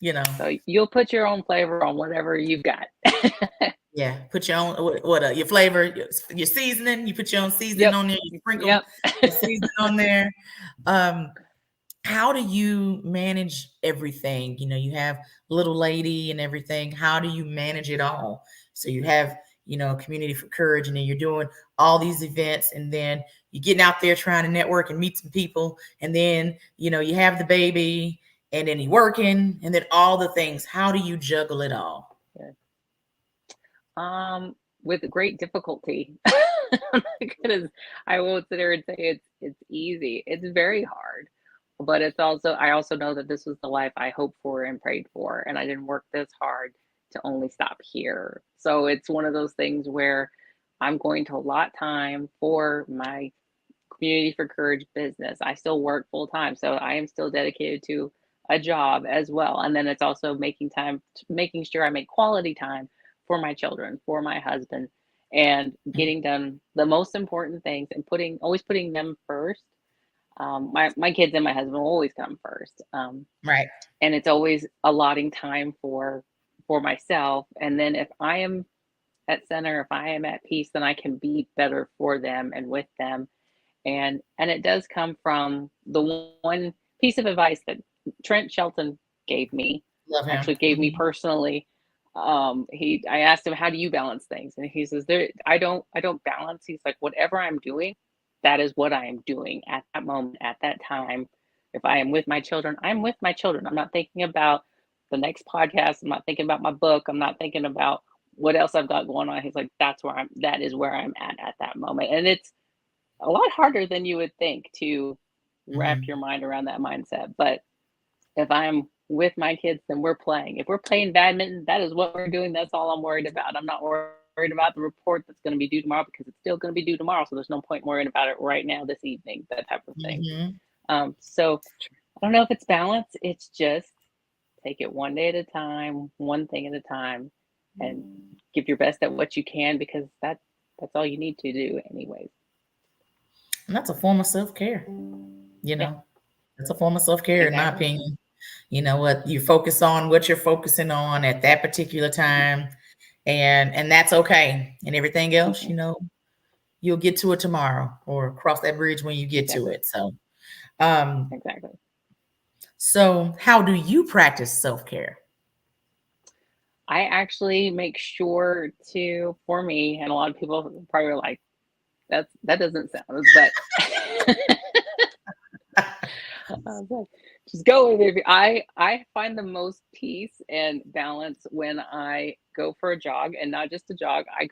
you know, So you'll put your own flavor on whatever you've got. yeah, put your own your flavor, your seasoning. You put your own seasoning Yep. on there. You sprinkle Yep. the seasoning on there. Um, how do you manage everything? You know, you have little lady and everything. How do you manage it all? So you have, community for courage, and then you're doing all these events, and then you're getting out there trying to network and meet some people, and then you have the baby, and then you're working, and then all the things. How do you juggle it all? Yeah. With great difficulty. Because I won't sit here and say it's easy. It's very hard, but it's also I also know that this was the life I hoped for and prayed for, and I didn't work this hard to only stop here. So it's one of those things where I'm going to allot time for my Community for Courage business. I still work full time, so I am still dedicated to a job as well. And then it's also making time, making sure I make quality time for my children, for my husband, and getting done the most important things and always putting them first. My kids and my husband will always come first, Right. and it's always allotting time for myself. And then if I am at center, if I am at peace, then I can be better for them and with them. And it does come from the one piece of advice that Trent Shelton gave me, Love him. actually gave me Mhm. personally. I asked him, how do you balance things? And he says, I don't balance. He's like, whatever I'm doing, that is what I am doing at that moment, at that time. If I am with my children, I'm with my children. I'm not thinking about the next podcast. I'm not thinking about my book. I'm not thinking about what else I've got going on. He's like, that is where I'm at that moment. And it's a lot harder than you would think to wrap Mhm. your mind around that mindset. But if I'm with my kids, then we're playing. If we're playing badminton, that is what we're doing. That's all I'm worried about. I'm not worried about the report that's going to be due tomorrow because it's still going to be due tomorrow. So there's no point worrying about it right now, this evening, that type of thing. Mhm. So I don't know if it's balance. It's just take it one day at a time, one thing at a time, and give your best at what you can because that's all you need to do, anyways. And that's a form of self care. You Yeah, know, it's a form of self care, in my exactly. opinion. You know what you focus on, what you're focusing on at that particular time, and that's okay. And everything else, Hmm. you'll get to it tomorrow or cross that bridge when you get to Exactly. it. Um, Exactly. so how do you practice self care? I actually make sure to, for me, and a lot of people probably are like, that doesn't sound, but just go with it. I find the most peace and balance when I go for a jog, and not just a jog. I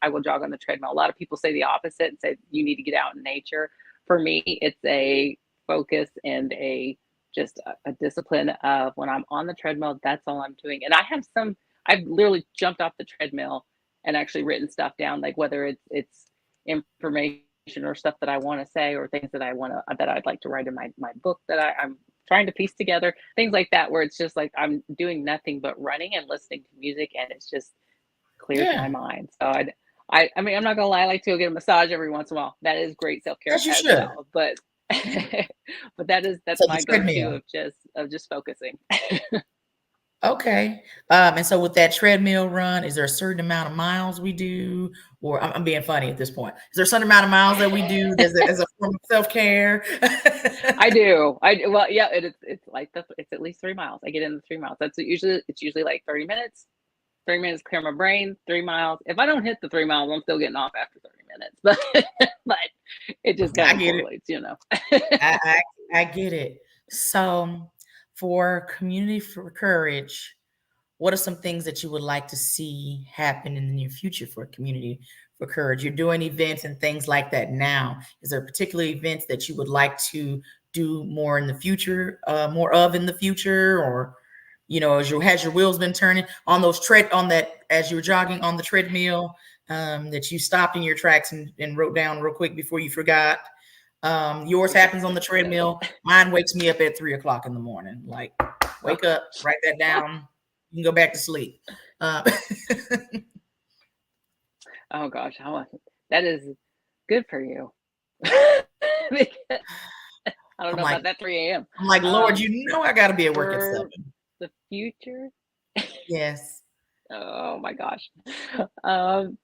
will jog on the treadmill. A lot of people say the opposite and say you need to get out in nature. For me, it's a focus and a just a discipline of when I'm on the treadmill, that's all I'm doing. And I've literally jumped off the treadmill and actually written stuff down, like whether it's information or stuff that I want to say, or things that I'd like to write in my book that I'm trying to piece together, things like that, where it's just like I'm doing nothing but running and listening to music, and it's just clears my Yeah, mind. So I mean, I'm not gonna lie, I like to go get a massage every once in a while. That is great self-care as you as should. well. But but that's So the my go-to treadmill. of just focusing. Okay. And so with that treadmill run, is there a certain amount of miles we do? Or I'm being funny at this point. Is there a certain amount of miles that we do as a form of self-care? I do. Well, yeah, it's like it's at least 3 miles. I get in the 3 miles. It's usually like 30 minutes. 3 minutes clear my brain. 3 miles. If I don't hit the 3 miles, I'm still getting off after 30 minutes. But it just kind I of get it. correlates. I, I I get it. So for Community for Courage, what are some things that you would like to see happen in the near future for Community for Courage? You're doing events and things like that now. Is there particular events that you would like to do more in the future, more of in the future, or has your wheels been turning on those tread on that as you were jogging on the treadmill, that you stopped in your tracks and wrote down real quick before you forgot? Yours happens on the treadmill. Mine wakes me up at 3 o'clock in the morning. Like, Oh wake up, gosh. write that down. You can go back to sleep. Uh, Oh gosh. That is good for you. Because I don't I'm know like, about that 3 a.m. I'm like, Lord, Um, you know I got to be at work at for 7. the future. Yes. Oh my gosh. Um,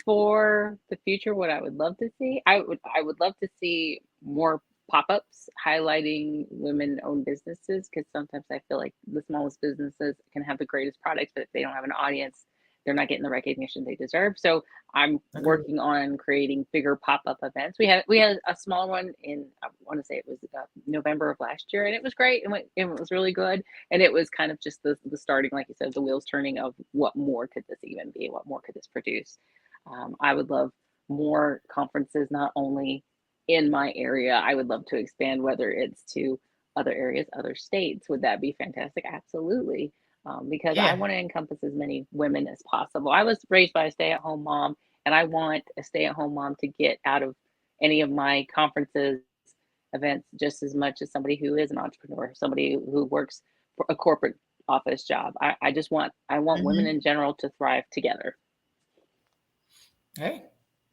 for the future, what I would love to see, I would love to see more pop-ups highlighting women-owned businesses, because sometimes I feel like the smallest businesses can have the greatest products, but if they don't have an audience, they're not getting the recognition they deserve. So I'm Agreed. working on creating bigger pop-up events. We had a small one in, I want to say it was November of last year, and it was great, and it was really good. And it was kind of just the starting, like you said, the wheels turning of what more could this even be? What more could this produce? I would love more conferences, not only in my area. I would love to expand, whether it's to other areas, other states. Would that be fantastic? Absolutely. Because I Yeah. want to encompass as many women as possible. I was raised by a stay at home mom, and I want a stay at home mom to get out of any of my conferences, events, just as much as somebody who is an entrepreneur, somebody who works for a corporate office job. I want women Hmm. in general to thrive together. Hey,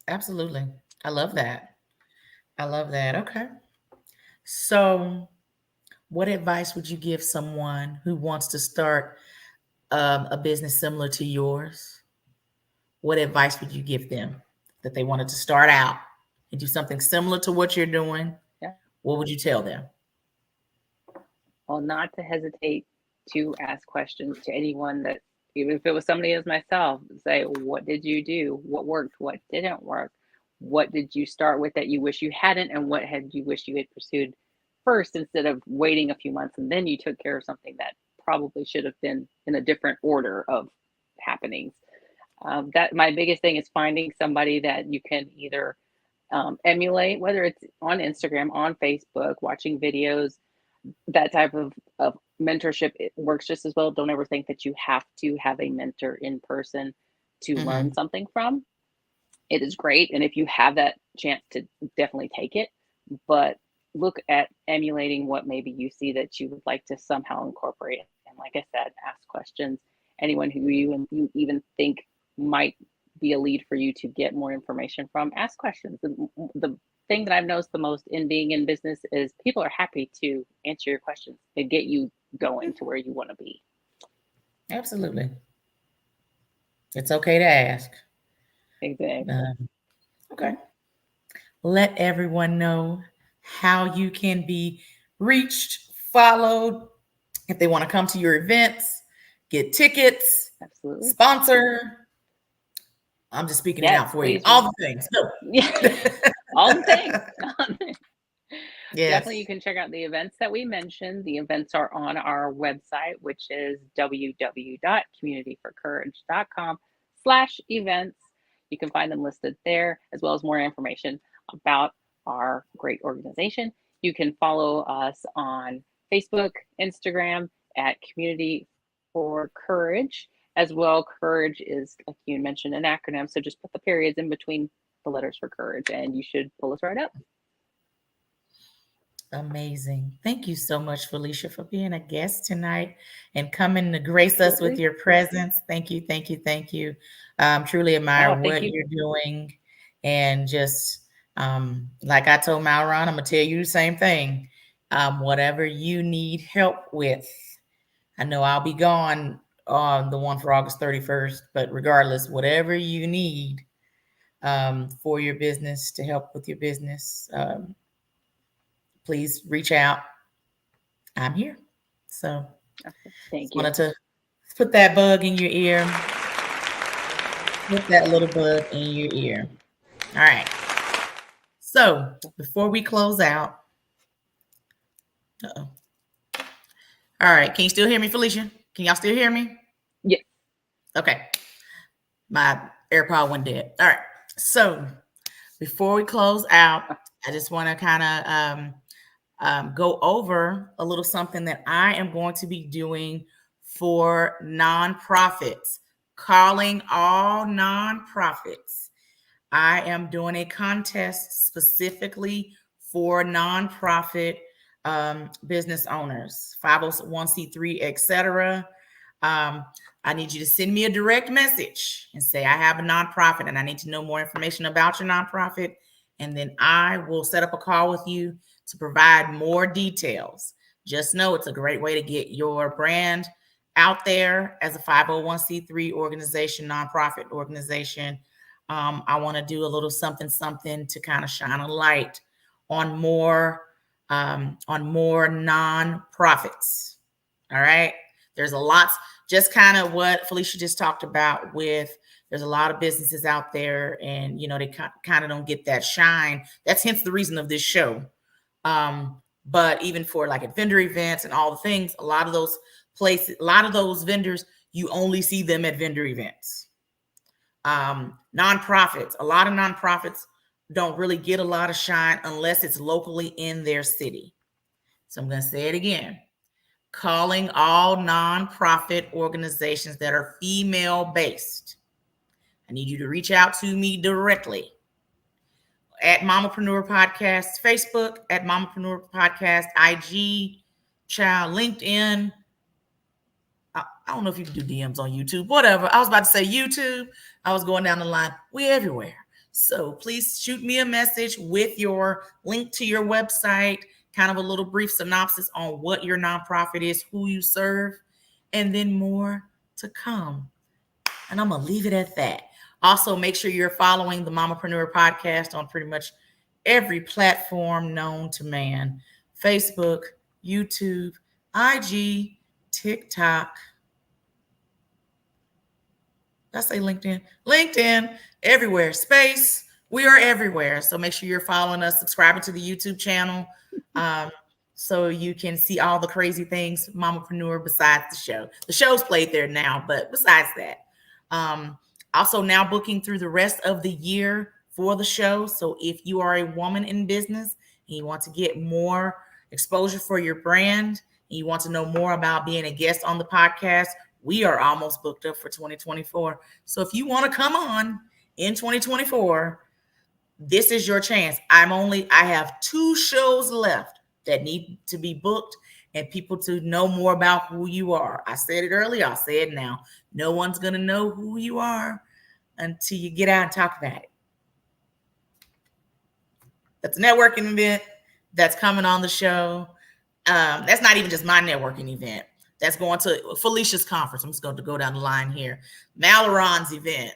absolutely. I love that. I love that. Okay. So, what advice would you give someone who wants to start a business similar to yours? What advice would you give them that they wanted to start out and do something similar to what you're doing? Yeah. What would you tell them? Well, not to hesitate to ask questions to anyone that, even if it was somebody as myself, say, what did you do? What worked? What didn't work? What did you start with that you wish you hadn't? And what had you wish you had pursued first, instead of waiting a few months and then you took care of something that probably should have been in a different order of happenings? That my biggest thing is finding somebody that you can either emulate, whether it's on Instagram, on Facebook, watching videos. That type of mentorship, it works just as well. Don't ever think that you have to have a mentor in person to learn Hmm. something from. It is great, and if you have that chance, to definitely take it, but look at emulating what maybe you see that you would like to somehow incorporate. And like I said, ask questions. Anyone who you even think might be a lead for you to get more information from, ask questions. The thing that I've noticed the most in being in business is people are happy to answer your questions and get you going to where you want to be. Absolutely. It's okay to ask. Exactly. Um, okay. Let everyone know how you can be reached, followed, if they want to come to your events, get tickets, Absolutely. sponsor. I'm just speaking it Yes, out for you. please. All the things. Yeah, So. all the things. Yes. Definitely, you can check out the events that we mentioned. The events are on our website, which is www.communityforcourage.com/events. You can find them listed there, as well as more information about our great organization. You can follow us on Facebook, Instagram at Community for Courage. As well, courage is, like you mentioned, an acronym. So just put the periods in between the letters for courage, and you should pull us right up. Amazing. Thank you so much, Felicia, for being a guest tonight and coming to grace us with Absolutely. your presence. Thank you, thank you, thank you. Truly Oh, admire thank what you. you're doing. And just like I told Malron, I'm going to tell you the same thing. Whatever you need help with, I know I'll be gone on the one for August 31st, but regardless, whatever you need for your business to help with your business, please reach out. I'm here. So Thank just you. wanted to put that bug in your ear. Put that little bug in your ear. All right. So before we close out, uh-oh. All right. Can you still hear me, Felicia? Can y'all still hear me? Yeah. Okay. My AirPod went dead. All right. So before we close out, I just want to kind of go over a little something that I am going to be doing for nonprofits, calling all nonprofits. I am doing a contest specifically for nonprofit business owners, 501c3, etc. Um, I need you to send me a direct message and say, I have a nonprofit and I need to know more information about your nonprofit. And then I will set up a call with you to provide more details. Just know it's a great way to get your brand out there as a 501c3 organization, nonprofit organization. I want to do a little something to kind of shine a light on more nonprofits. All right. There's a lot, just kind of what Felicia just talked about with there's a lot of businesses out there and, they kind of don't get that shine. That's hence the reason of this show. But even for like at vendor events and all the things, a lot of those places, a lot of those vendors, you only see them at vendor events. Nonprofits, a lot of nonprofits don't really get a lot of shine unless it's locally in their city. So I'm going to say it again. Calling all nonprofit organizations that are female based. I need you to reach out to me directly at Mamapreneur Podcast Facebook, at Mamapreneur Podcast IG, child, LinkedIn. I don't know if you can do DMs on YouTube, whatever. I was about to say YouTube. I was going down the line. We're everywhere. So please shoot me a message with your link to your website, kind of a little brief synopsis on what your nonprofit is, who you serve, and then more to come. And I'm going to leave it at that. Also, make sure you're following the Mamapreneur Podcast on pretty much every platform known to man. Facebook, YouTube, IG, TikTok. Did I say LinkedIn? LinkedIn, everywhere. Space. We are everywhere. So make sure you're following us, subscribing to the YouTube channel, so you can see all the crazy things Mamapreneur besides the show. The show's played there now, but besides that. Also now booking through the rest of the year for the show. So if you are a woman in business and you want to get more exposure for your brand, and you want to know more about being a guest on the podcast, we are almost booked up for 2024. So if you want to come on in 2024, this is your chance. I have 2 shows left that need to be booked and people to know more about who you are. I said it earlier, I'll say it now. No one's going to know who you are until you get out and talk about it. That's a networking event that's coming on the show. That's not even just my networking event. That's going to Felicia's conference. I'm just going to go down the line here. Maloron's event.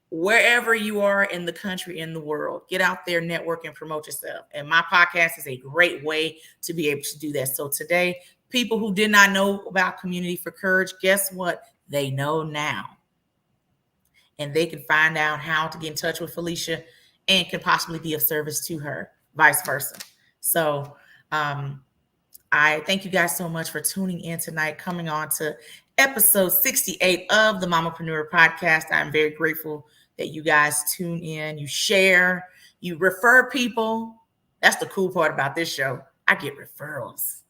Wherever you are in the country, in the world, get out there, network, and promote yourself. And my podcast is a great way to be able to do that. So today, people who did not know about Community for Courage, guess what? They know now. and they can find out how to get in touch with Felicia and can possibly be of service to her, vice versa. So I thank you guys so much for tuning in tonight, coming on to episode 68 of the Mamapreneur podcast. I'm very grateful that you guys tune in, you share, you refer people. That's the cool part about this show. I get referrals.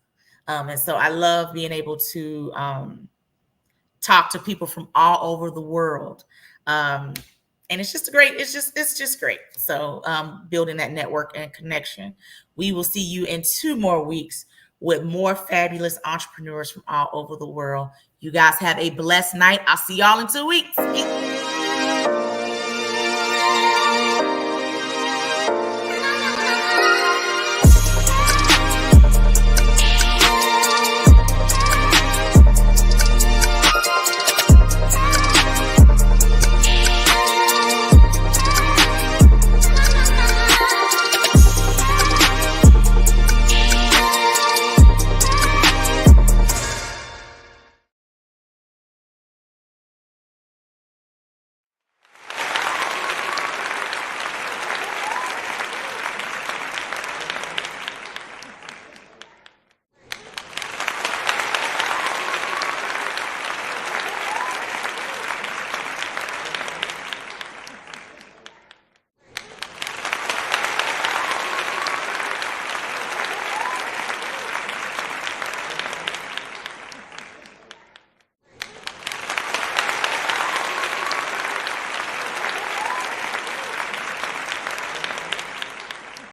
And so I love being able to talk to people from all over the world. And it's just great. It's just great. So building that network and connection. We will see you in 2 more weeks with more fabulous entrepreneurs from all over the world. You guys have a blessed night. I'll see y'all in 2 weeks. Peace.